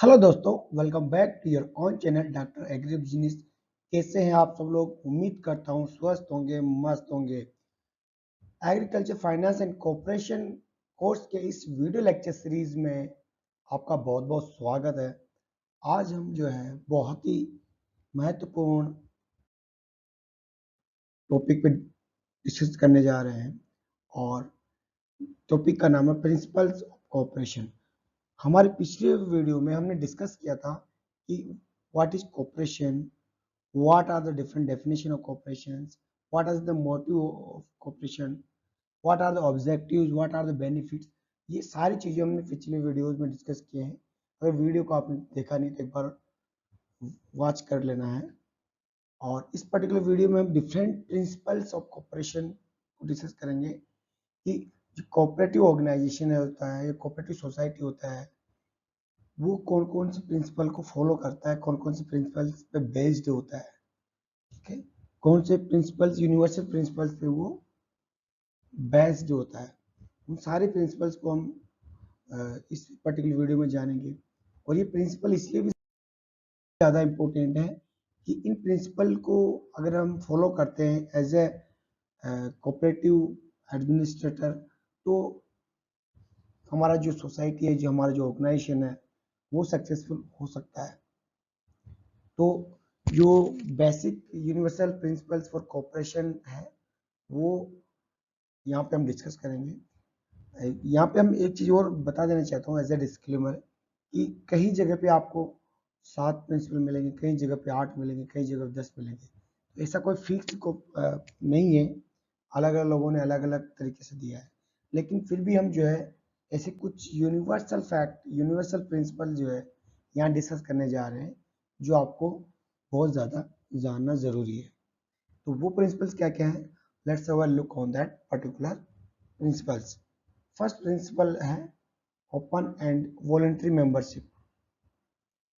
Hello दोस्तों, welcome back to your own channel doctor agri business. कैसे हैं आप सब लोग? उम्मीद करता हूं स्वस्थ होंगे, मस्त होंगे। Agriculture finance and corporation course के इस वीडियो लेक्चर सीरीज में आपका बहुत बहुत स्वागत है। आज हम जो है बहुत ही महत्वपूर्ण टॉपिक पे डिस्कस करने जा रहे हैं और टॉपिक का नाम है प्रिंसिपल्स ऑफ कॉर्पोरेशन। हमारे पिछले वीडियो में हमने डिस्कस किया था कि what is corporation, what are the different definition of corporations, what is the motive of corporation, what are the objectives, what are the benefits। ये सारी चीजें हमने पिछले वीडियोस में डिस्कस किए हैं। अगर वीडियो को आपने देखा नहीं तो एक बार वॉच कर लेना है। और इस पर्टिकुलर वीडियो में हम डिफरेंट प्रिंसिपल्स ऑफ कॉर्पोरेशन को डिस्कस करेंगे कि जो कोऑपरेटिव ऑर्गेनाइजेशन होता है या कोऑपरेटिव सोसाइटी होता है वो कौन कौन से प्रिंसिपल को फॉलो करता है, कौन कौन से प्रिंसिपल्स पे बेस्ड होता है। ठीक है, कौन से प्रिंसिपल्स, यूनिवर्सल प्रिंसिपल्स पे वो बेस्ड होता है। उन सारे प्रिंसिपल्स को हम इस पर्टिकुलर वीडियो में जानेंगे। और ये प्रिंसिपल इसलिए भी ज़्यादा इम्पोर्टेंट है कि इन प्रिंसिपल को अगर हम फॉलो करते हैं एज ए कोऑपरेटिव एडमिनिस्ट्रेटर तो हमारा जो सोसाइटी है, जो हमारा जो ऑर्गेनाइजेशन है वो सक्सेसफुल हो सकता है। तो जो basic universal principles for corporation है वो यहाँ पे हम डिस्कस करेंगे। यहाँ पे हम एक चीज और बता देना चाहता हूँ एज ए डिस्क्लेमर कि कई जगह पे आपको 7 प्रिंसिपल मिलेंगे, कई जगह पे 8 मिलेंगे, कई जगह पे 10 मिलेंगे। तो ऐसा कोई फिक्स को नहीं है, अलग अलग लोगों ने अलग अलग तरीके से दिया है। लेकिन फिर भी हम जो है ऐसे कुछ यूनिवर्सल फैक्ट, यूनिवर्सल प्रिंसिपल जो है यहाँ डिस्कस करने जा रहे हैं जो आपको बहुत ज़्यादा जानना ज़रूरी है। तो वो प्रिंसिपल्स क्या क्या है, let's have a look on that particular principles. First principle है open and voluntary membership.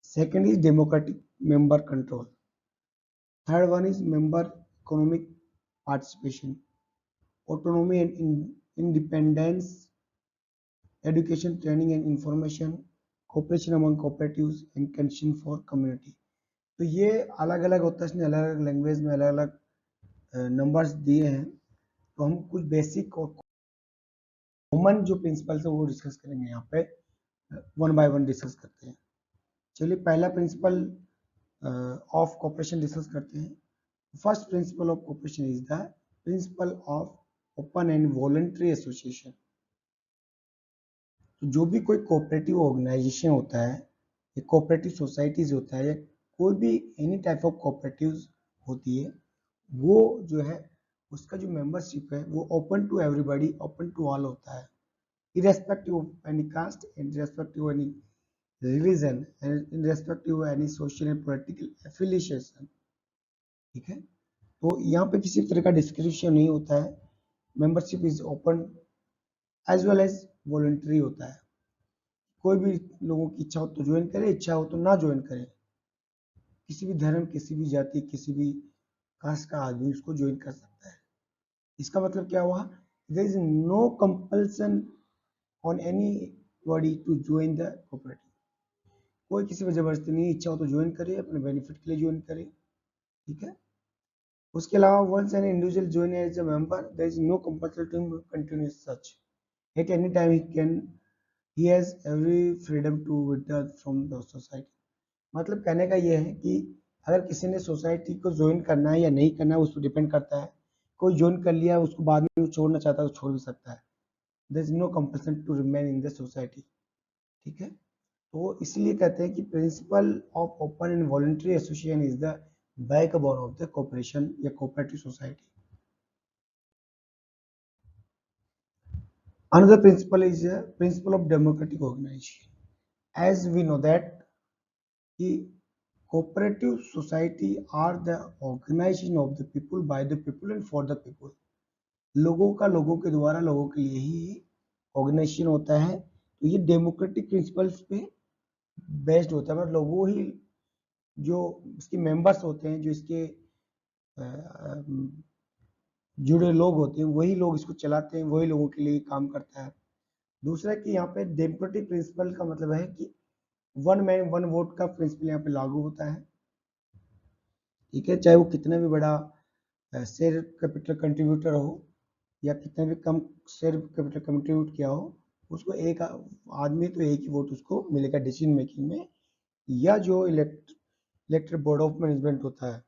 Second is democratic member control. Third one is member economic participation, autonomy and independence, education, training and information, cooperation among cooperatives and concern for community। तो ये अलग अलग होता है, इसने अलग अलग लैंग्वेज में अलग अलग नंबर्स दिए हैं। तो हम कुछ बेसिक और कॉमन जो प्रिंसिपल्स है वो डिस्कस करेंगे यहाँ पे, वन बाय वन डिस्कस करते हैं। चलिए पहला प्रिंसिपल ऑफ कॉपरेशन डिस्कस करते हैं। First principle of corporation is the principal of open and voluntary association. तो जो भी कोई कोऑपरेटिव ऑर्गेनाइजेशन होता है या कोऑपरेटिव सोसाइटीज होता है या कोई भी एनी टाइप ऑफ कोऑपरेटिव्स होती है, वो जो है उसका जो मेंबरशिप है वो open to everybody, open to all होता है, irrespective of any caste, irrespective of any religion, and irrespective of any social and political affiliation। ठीक है, तो यहाँ पे किसी तरह का डिस्क्रिप्शन नहीं होता है। Membership is open as well as voluntary होता है। कोई भी लोगों की इच्छा हो तो ज्वाइन करे, इच्छा हो तो ना ज्वाइन करे। किसी भी धर्म, किसी भी जाति, किसी भी कास्ट का आदमी उसको ज्वाइन कर सकता है। इसका मतलब क्या हुआ, there is no compulsion on anybody to join the cooperative. कोई किसी पर जबरदस्ती नहीं, इच्छा हो तो ज्वाइन करे, अपने बेनिफिट के लिए ज्वाइन करे। ठीक है, उसके अलावा once an individual join as a member there is no compulsion to continue such at any time he has every freedom to withdraw from the society. मतलब कहने का ये है कि अगर किसी ने सोसाइटी को ज्वाइन करना है या नहीं करना है उस पर डिपेंड करता है। कोई ज्वाइन कर लिया उसको बाद में छोड़ना चाहता है तो छोड़ भी सकता है। There is no compulsion to remain in the society. ठीक है, तो इसलिए कहते हैं कि principle of open and voluntary association is the backbone of the corporation या cooperative society. Another principle is a principle of democratic organization. As we know that कि cooperative society are the organization of the people, by the people and for the people। लोगों का लोगों के द्वारा लोगों के लिए ही ऑर्गेनाइजेशन होता है। तो ये डेमोक्रेटिक प्रिंसिपल्स पे बेस्ड होता है। मतलब लोगों ही जो इसके मेंबर्स होते हैं, जो इसके जुड़े लोग होते हैं, वही लोग इसको चलाते हैं, वही लोगों के लिए काम करता है। दूसरा कि यहाँ पे डेमोक्रेटिक प्रिंसिपल का मतलब है कि वन मैन वन वोट का प्रिंसिपल यहाँ पे लागू होता है। ठीक है, चाहे वो कितना भी बड़ा शेयर कैपिटल कंट्रीब्यूटर हो या कितना भी कम शेयर कैपिटल कंट्रीब्यूट किया हो, उसको एक आदमी तो एक ही वोट उसको मिलेगा डिसीजन मेकिंग में, या जो इलेक्टेड बोर्ड ऑफ मैनेजमेंट होता है।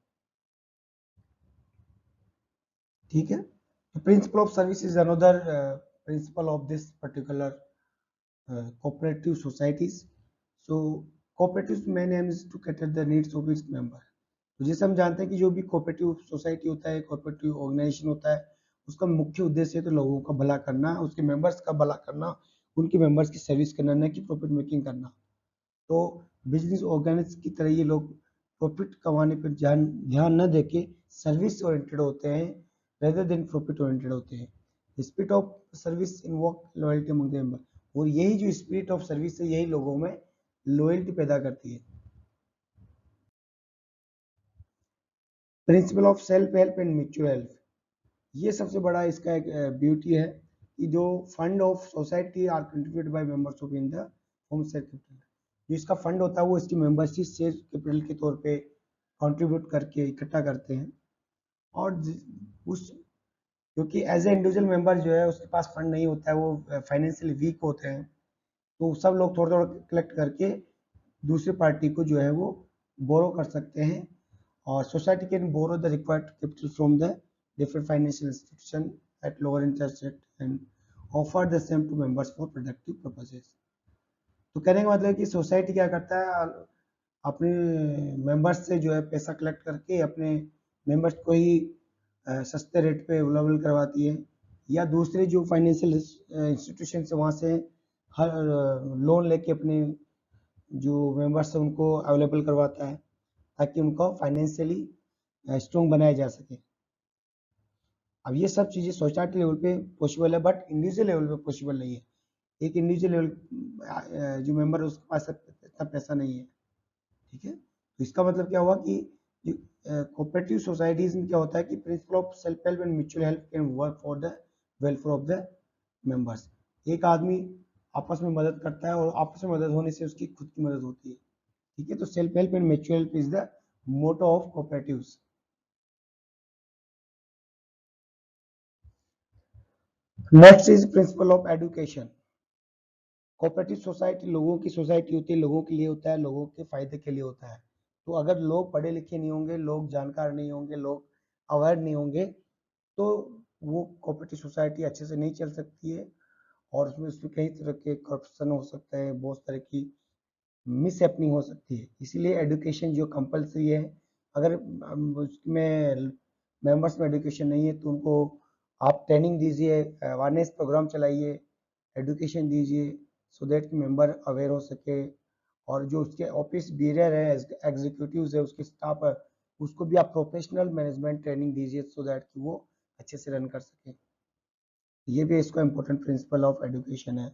ठीक है, principle of service is another principle of this particular cooperative societies. So cooperatives main aim is to cater the needs of its member. तो जैसे हम जानते हैं कि जो भी कोऑपरेटिव सोसाइटी होता है, कोऑपरेटिव ऑर्गेनाइजेशन होता है, उसका मुख्य उद्देश्य है तो लोगों का भला करना, उसके मेंबर्स का भला करना, उनके मेंबर्स की सर्विस करना, न कि प्रॉफिट मेकिंग करना। तो बिजनेस ऑर्गेनाइज की तरह ये लोग प्रॉफिट कमाने पर ध्यान न देके सर्विस ओरिएंटेड होते हैं, रेदर देन प्रॉफिट ओरिएंटेड होते हैं। Spirit of service invoke loyalty among the member, और यही जो स्पिरिट ऑफ सर्विस है यही लोगों में लॉयल्टी पैदा करती है। Principle of self help and mutual help, ये सबसे बड़ा इसका एक ब्यूटी है कि जो fund of society are contributed by members of in the home share capital, जो इसका फंड होता है वो इसकी मेंबरशिप शेयर कैपिटल के तौर पे कंट्रीब्यूट करके इकट्ठा करते हैं। और उस, क्योंकि एज ए इंडिविजुअल मेंबर जो है उसके पास फंड नहीं होता है, वो फाइनेंशियली वीक होते हैं, तो सब लोग थोड़ा थोड़ा कलेक्ट करके दूसरी पार्टी को जो है वो बोरो कर सकते हैं, और society can borrow the required capital from the different financial institution at lower interest rate and offer the same to members for productive purposes. तो कहने का मतलब कि सोसाइटी क्या करता है, अपने मेंबर्स से जो है पैसा कलेक्ट करके अपने मेंबर्स को ही सस्ते रेट पे अवेलेबल करवाती है, या दूसरे जो फाइनेंशियल इंस्टीट्यूशन से वहाँ से हर लोन लेके अपने जो मेंबर्स है उनको अवेलेबल करवाता है, ताकि उनको फाइनेंशियली स्ट्रॉन्ग बनाया जा सके। अब ये सब चीज़ें सोसाइटी लेवल पे पॉसिबल है, बट इंडिविजुअल लेवल पे पॉसिबल नहीं है। एक इंडिविजुअल लेवल जो मेंबर है उसके पास इतना पैसा नहीं है। ठीक है, तो इसका मतलब क्या हुआ कि कोऑपरेटिव सोसाइटीज में क्या होता है कि principle of self help and mutual help can work for the welfare of the members. एक आदमी आपस में मदद करता है और आपस में मदद होने से उसकी खुद की मदद होती है। ठीक है, तो self help and mutual help is the motto of cooperatives. Next is principle of education. Cooperative society लोगों की सोसाइटी होती है, लोगों के लिए होता है, लोगों के फायदे के लिए होता है। तो अगर लोग पढ़े लिखे नहीं होंगे, लोग जानकार नहीं होंगे, लोग अवेयर नहीं होंगे, तो वो कोऑपरेटिव सोसाइटी अच्छे से नहीं चल सकती है, और उसमें कई तरह के करप्शन हो सकते हैं, बहुत तरह की मिस हैपनिंग हो सकती है। इसीलिए एजुकेशन जो कंपलसरी है, अगर उसमें मेंबर्स में एजुकेशन नहीं है तो उनको आप ट्रेनिंग दीजिए, अवेयरनेस प्रोग्राम चलाइए, एजुकेशन दीजिए, सो दैट मेंबर अवेयर हो सके। और जो उसके ऑफिस बिहेवियर है, एग्जीक्यूटिव्स है, उसके स्टाफ है, उसको भी आप प्रोफेशनल मैनेजमेंट ट्रेनिंग दीजिए, सो दैट कि वो अच्छे से रन कर सके। ये भी इसका इम्पोर्टेंट प्रिंसिपल ऑफ एजुकेशन है।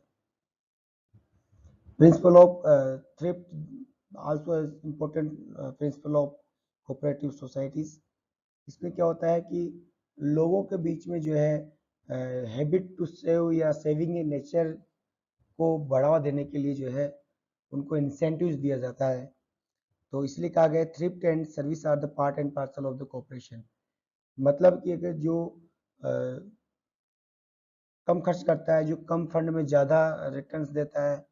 Principle of thrift also important principle of cooperative societies. इसमें क्या होता है कि लोगों के बीच में जो है हैबिट टू सेव या सेविंग इन नेचर को बढ़ावा देने के लिए जो है उनको इंसेंटिव्स दिया जाता है। तो इसलिए कहा गया thrift and service are the part and parcel of the corporation. मतलब कि अगर जो अ, कम खर्च करता है, जो कम फंड में ज़्यादा रिटर्न्स देता है,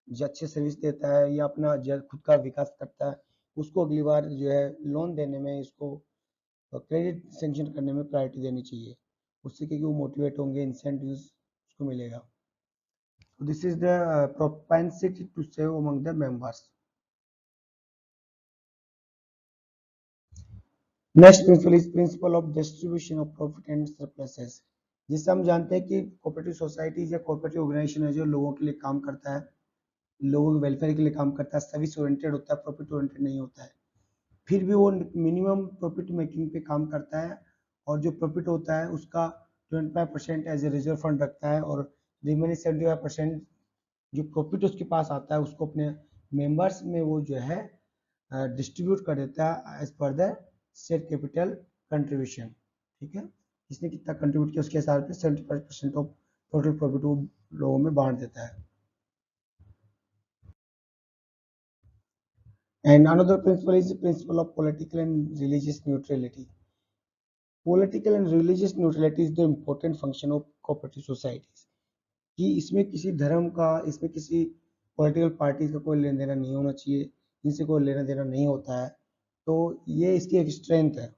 जो अच्छे सर्विस देता है, या अपना खुद का विकास करता है, उसको अगली बार जो है लोन देने में, इसको क्रेडिट सेंक्शन करने में प्रायोरिटी देनी चाहिए। उससे क्योंकि वो मोटिवेट होंगे, इंसेंटिव्स उसको मिलेगा। This is the propensity to save among the members. Next principle is principle of distribution of profit and surpluses. जिससे हम जानते हैं कि कोऑपरेटिव सोसाइटीज या कोऑपरेटिव ऑर्गेनाइजेशन है जो लोगों के लिए काम करता है, लोगों के वेलफेयर के लिए काम करता है, सर्विस ओरिएंटेड होता है, प्रॉफिट ओरिएंटेड नहीं होता है। फिर भी वो मिनिमम प्रॉफिट मेकिंग पे काम करता है, और जो प्रॉफिट होता है उसका 25% एज ए रिजर्व फंड रखता है, और रिमेनिंग 75% जो प्रॉफिट उसके पास आता है उसको अपने मेंबर्स में वो जो है डिस्ट्रीब्यूट कर देता है as per the share capital contribution. ठीक है, इसने कितना कंट्रीब्यूट किया उसके हिसाब से 75% ऑफ टोटल प्रॉफिट वो लोगों में बांट देता है। And another principle is the principle of political and religious neutrality. Political and religious neutrality is the important function of cooperative societies. कि इसमें किसी धर्म का, इसमें किसी पॉलिटिकल पार्टी का कोई लेना देना नहीं होना चाहिए, इनसे कोई लेना देना नहीं होता है, तो ये इसकी एक स्ट्रेंथ है।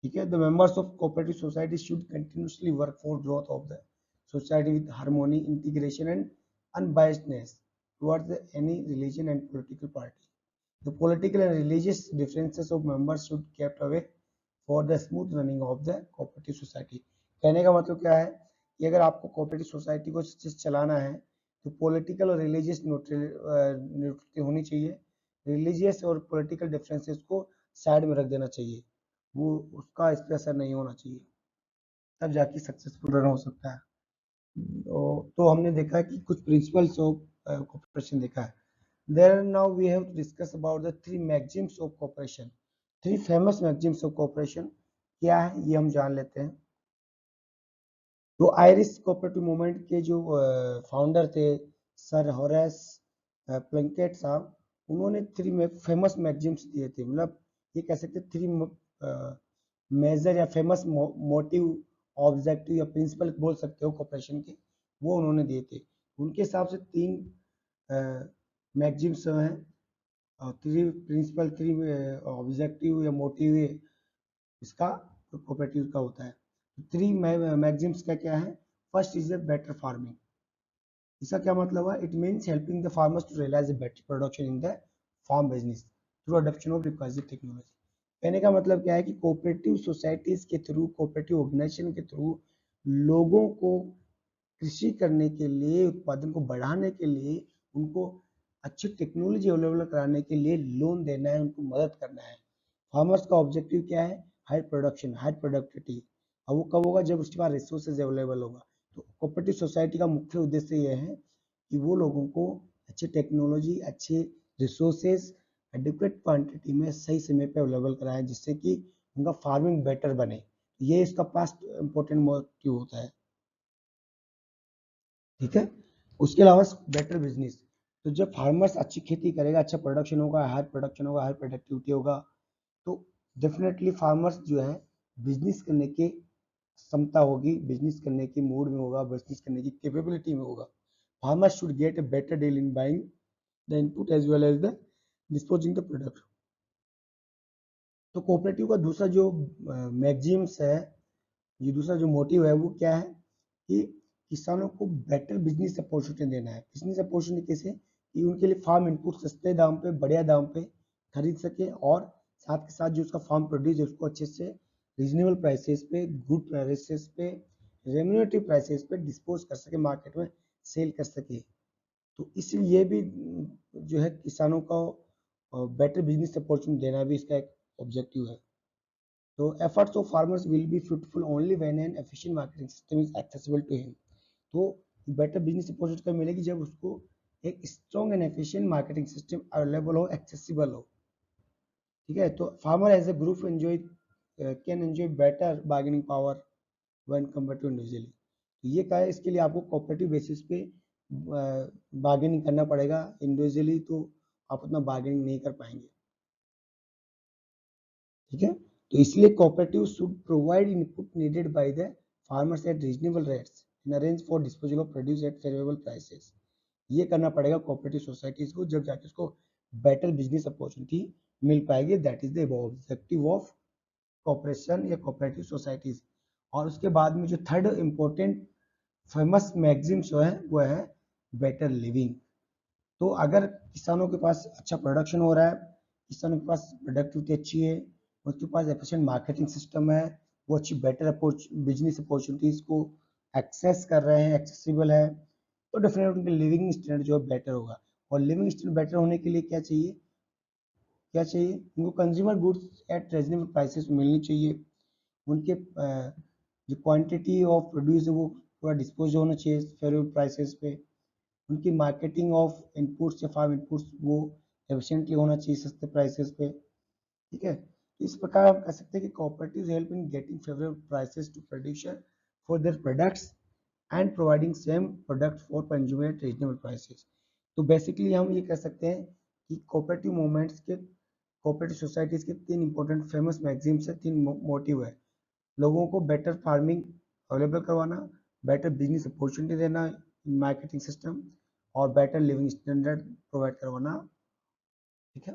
ठीक है, the members of cooperative society should continuously work for growth of the society with harmony, integration and unbiasedness towards any religion and political party. The political and religious differences of members should be kept away for the smooth running of the cooperative society. कहने का मतलब क्या है कि अगर आपको cooperative society को चलाना है तो पॉलिटिकल और रिलीजियस न्यूट्रलिटी होनी चाहिए, रिलीजियस और पॉलिटिकल डिफरेंसेस को साइड में रख देना चाहिए, वो उसका इस पर असर नहीं होना चाहिए, तब जाके सक्सेसफुल रन हो सकता है। तो हमने देखा कि कुछ प्रिंसिपल्स ऑफ कोऑपरेशन देखा है। There now we have to discuss about the three maxims of cooperation. Three famous maxims of cooperation क्या है ये हम जान लेते हैं। तो आयरिश कोऑपरेटिव मूवमेंट के जो फाउंडर थे सर होरेस प्लंकेट साहब, उन्होंने थ्री फेमस मैगजिम्स दिए थे, मतलब ये कह सकते थ्री मेजर या फेमस मोटिव ऑब्जेक्टिव या प्रिंसिपल बोल सकते हो कॉपरेशन के, वो उन्होंने दिए थे। उनके हिसाब से तीन मैगजिम्स हैं, थ्री प्रिंसिपल, थ्री ऑब्जेक्टिव या मोटिव इसका कोऑपरेटिव का होता है। थ्री मैगजिम्स क्या क्या है? First is the better farming. इसका क्या मतलब है? It means helping the farmers to realise better production in the farm business through adoption of required technology. कहने का मतलब क्या है कि कोऑपरेटिव सोसाइटीज के थ्रू, कोऑपरेटिव ऑर्गेनाइजेशन के थ्रू लोगों को कृषि करने के लिए, उत्पादन को बढ़ाने के लिए, उनको अच्छी टेक्नोलॉजी अवेलेबल कराने के लिए लोन देना है, उनको मदद करना है। फार्मर्स का ऑब्जेक्टिव क्या है? High production, high productivity. और वो कब होगा? जब उसके पास रिसोर्सेज अवेलेबल होगा। तो कोऑपरेटिव सोसाइटी का मुख्य उद्देश्य यह है कि वो लोगों को अच्छी टेक्नोलॉजी, अच्छे रिसोर्सेज एडिक्वेट क्वांटिटी में सही समय पे अवेलेबल कराएं, जिससे कि उनका फार्मिंग बेटर बने। ये इसका पास्ट इंपॉर्टेंट मोटिव होता है। ठीक है, उसके अलावा बेटर बिजनेस। तो जब फार्मर्स अच्छी खेती करेगा, अच्छा प्रोडक्शन होगा, हाई प्रोडक्शन होगा, हाई प्रोडक्टिविटी होगा, तो डेफिनेटली फार्मर्स जो है बिजनेस करने की क्षमता होगी, बिजनेस करने की मूड में होगा, बिजनेस करने की कैपेबिलिटी में होगा। Farmers should get a better deal in buying the input as well as the disposing the product. तो कोऑपरेटिव का दूसरा जो मैगजीम्स है, ये दूसरा जो मोटिव है वो क्या है कि किसानों को बेटर बिजनेस अपॉर्चुनिटी देना है। बिजनेस अपॉर्चुनिटी कैसे? कि उनके लिए फार्म इनपुट सस्ते दाम पे, बढ़िया दाम पे खरीद सके, और साथ के साथ जो उसका फार्म प्रोड्यूस है उसको अच्छे से रीजनेबल प्राइसेस पे, गुड प्राइसेस पे, रेम्यूनेटिव प्राइसेस पे डिस्पोज कर सके, मार्केट में सेल कर सके। तो इसलिए ये भी जो है किसानों को बेटर बिजनेस अपॉर्चुनिटी देना भी इसका एक ऑब्जेक्टिव है। तो efforts of farmers will be fruitful only when an efficient marketing system is accessible to him. तो बेटर बिजनेस अपॉर्चुनिटी कब मिलेगी? जब उसको एक strong and efficient marketing system available हो, एक्सेसिबल हो। ठीक है, तो farmer as a group enjoy can enjoy better bargaining power when compare to individually. तो ये क्या है? इसके लिए आपको कोऑपरेटिव बेसिस पे बार्गेनिंग करना पड़ेगा, इंडिविजुअली तो आप उतना बार्गेनिंग नहीं कर पाएंगे। ठीक है, तो इसलिए cooperative should provide input needed by the farmers eight reasonable rates in arrange for disposal of produce at favourable prices. ये करना पड़ेगा कोऑपरेटिव सोसाइटीज को, जब जाके उसको बेटर बिजनेस अपॉर्चुनिटी मिल पाएगी। That is the objective of corporation या cooperative societies. और उसके बाद में जो थर्ड इंपॉर्टेंट फेमस मैगजीम जो है वो है बेटर लिविंग। तो अगर किसानों के पास अच्छा प्रोडक्शन हो रहा है, किसानों के पास प्रोडक्टिविटी अच्छी है, उसके पास एफिशिएंट मार्केटिंग सिस्टम है, वो अच्छी बेटर बिजनेस अपॉर्चुनिटीज को एक्सेस कर रहे हैं, एक्सेसिबल है, तो डेफिनेटली उनके लिविंग स्टैंडर्ड जो है बेटर होगा। और लिविंग स्टैंडर्ड बेटर होने के लिए क्या चाहिए? क्या चाहिए उनको? Consumer goods at reasonable prices मिलनी चाहिए। उनके जो क्वांटिटी ऑफ प्रोड्यूस है वो पूरा डिस्पोज होना चाहिए फेवरेबल प्राइसेस पे। उनकी मार्केटिंग ऑफ इनपुट्स या फार्म इनपुट्स वो एफिशिएंटली होना चाहिए सस्ते प्राइसेस पे। ठीक है, तो इस प्रकार हम कह सकते हैं कि cooperatives help in getting favourable prices to producer for their products and providing same product for consumer at reasonable prices. तो बेसिकली हम ये कह सकते हैं कि कोऑपरेटिव मूवमेंट्स के कोऑपरेटिव सोसाइटीज के 3 इंपॉर्टेंट फेमस मैगजीन से 3 मोटिव है। लोगों को बेटर फार्मिंग अवेलेबल करवाना, बेटर बिजनेस अपॉर्चुनिटी देना, मार्केटिंग सिस्टम और बेटर लिविंग स्टैंडर्ड प्रोवाइड करवाना। ठीक है,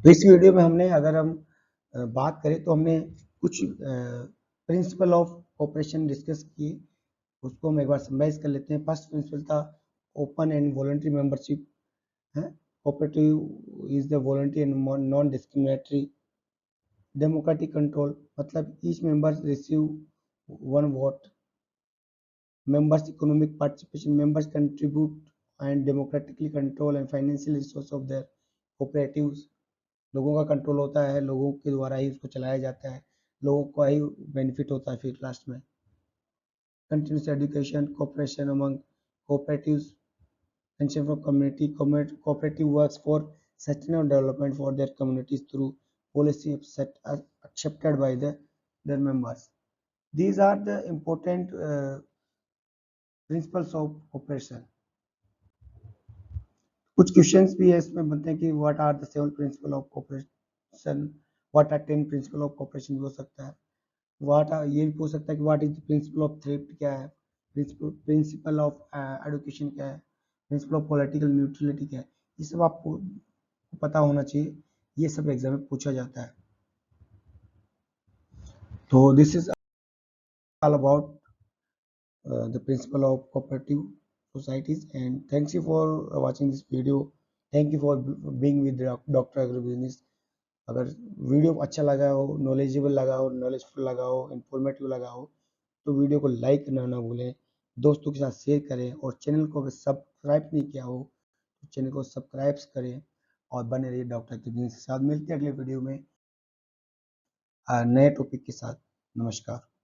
तो इस वीडियो में हमने अगर हम बात करें तो हमने कुछ प्रिंसिपल ऑफ कोऑपरेशन डिस्कस किए, उसको हम एक बार समराइज कर लेते हैं। फर्स्ट प्रिंसिपल था ओपन एंड वॉलंटरी मेंबरशिप है। Cooperative is the voluntary and non discriminatory. Democratic control मतलब each member receive one vote. members economic participation, members contribute and democratically control and financial resource of their cooperatives। लोगों का control होता है, लोगों के द्वारा ही उसको चलाया जाता है, लोगों को ही बेनिफिट होता है फिर लास्ट में। Continuous education, cooperation among cooperatives, pension for community, cooperative works for sustainable development for their communities through policy accepted by their members। These are the important principles of cooperation। कुछ questions भी है इसमें बनते हैं कि what are the 7 principle of cooperation, what are 10 principle of cooperation भी हो सकता है। व्हाट आर ये भी पूछ सकता है कि what is the principle of thrift क्या है, प्रिंसिपल ऑफ एडुकेशन क्या है, प्रिंसिपल ऑफ पॉलिटिकल न्यूट्रलिटी क्या है। ये सब आपको पता होना चाहिए, ये सब एग्जाम में पूछा जाता है। तो this is all about the principle of cooperative societies, and thanks you for watching this video। thank you for being with Dr. Agrobusiness। अगर वीडियो अच्छा लगा हो, नॉलेजेबल लगा हो, नॉलेजफुल लगा हो, इंफॉर्मेटिव लगा हो तो वीडियो को लाइक करना ना भूलें, दोस्तों के साथ शेयर करें और चैनल को अगर सब्सक्राइब नहीं किया हो तो चैनल को सब्सक्राइब करें और बने रहिए डॉक्टर अग्रबिजनेस के साथ। मिलते हैं अगले वीडियो में नए टॉपिक के साथ। नमस्कार।